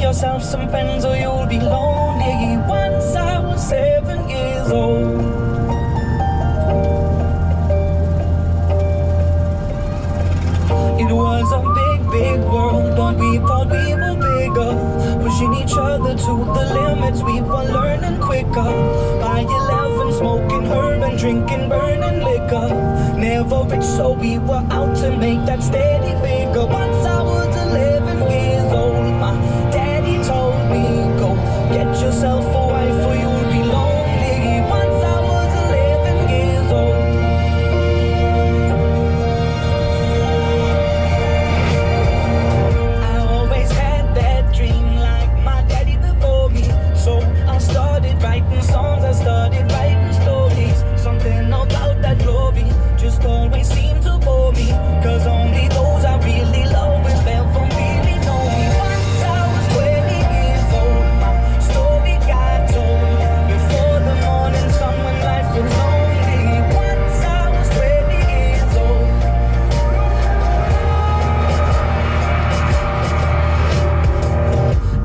yourself some friends or you'll be lonely. Once I was 7 years old. It was a big, big world, but we thought we were bigger. Pushing each other to the limits, we were learning quicker. By 11, smoking herb and drinking burning liquor. Never rich, so we were out to make that steady figure. Once I was 11 years old, my daddy told me, go get yourself a wife or you'll be lonely. Once I was 11 years old. I always had that dream like my daddy before me. So I started writing songs, I started writing stories. Something about that glory just always seemed to bore me. Cause only those I really love will ever really know me. Once I was 20 years old, my story got told. Before the morning sun when life was lonely. Once I was 20 years old.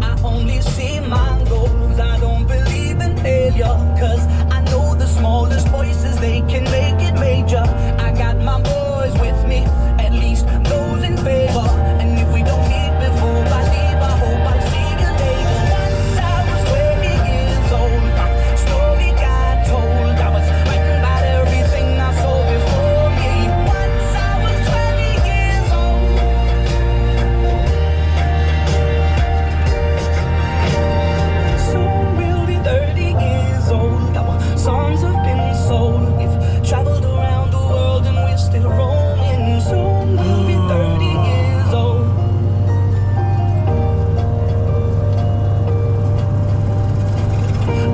I only see my goals, I don't believe in failure. Cause I know the smallest voices, they can make it major. I got my boys with me, at least those in favor. And if we don't meet before I leave, I hope I'll see you later. Once I was 20 years old, my story got told. I was writing about everything I saw before me. Once I was 20 years old. Soon we'll be 30 years old. Our songs have been sold. We've traveled around the world and we're still roaming. Soon we'll be 30 years old.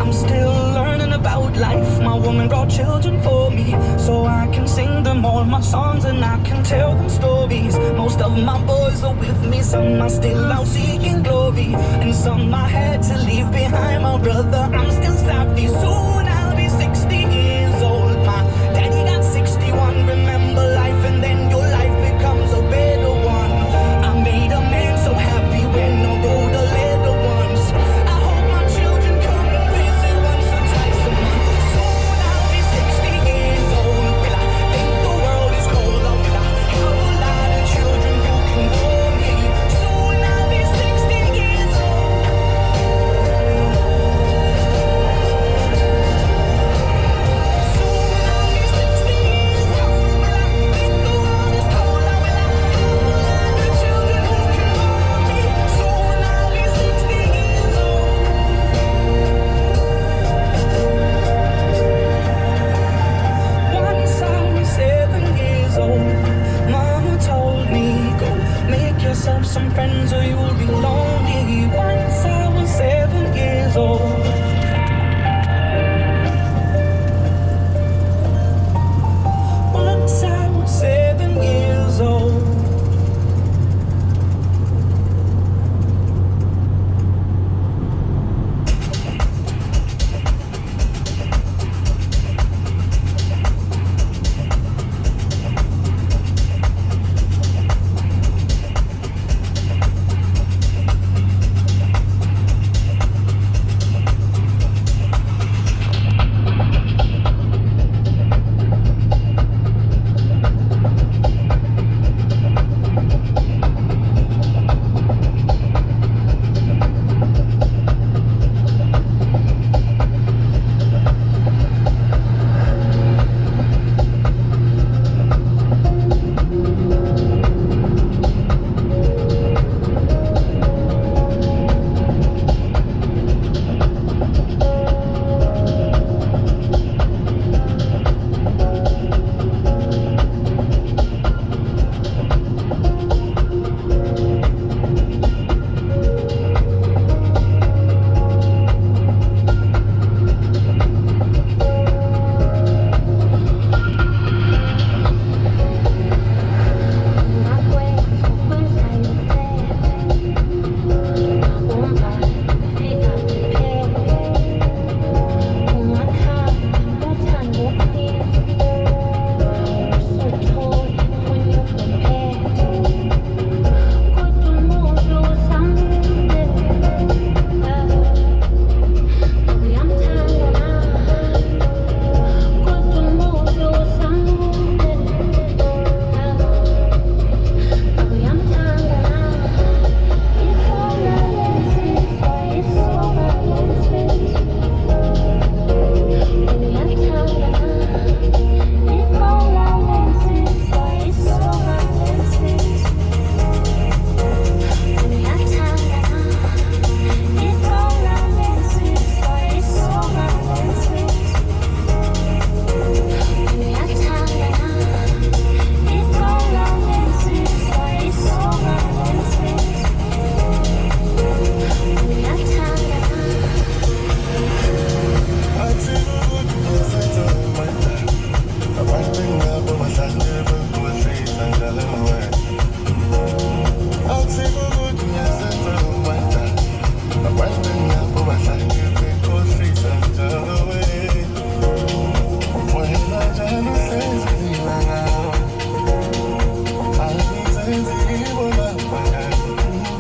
I'm still learning about life. My woman brought children for me, so I can sing them all my songs and I can tell them stories. Most of my boys are with me, some are still out seeking glory, and some I had to leave behind. My brother, I'm still savvy. Soon I'll be 60 years old. My daddy got 61. Remember life and then your life becomes a better one. I made a man so happy when I wrote a letter once. I hope my children come and visit once or twice a month. Soon I'll be 60 years old. Will I think the world is cold, or will I have a lot of children who can warm me? Soon I'll be 60 years old. Soon I'll be 60 years old. Will I think the world is cold, or will I have a lot of children who can warm me? Soon I'll be 60 years old. Once I was 7 years old, Mama told me, go make yourself some friends or you'll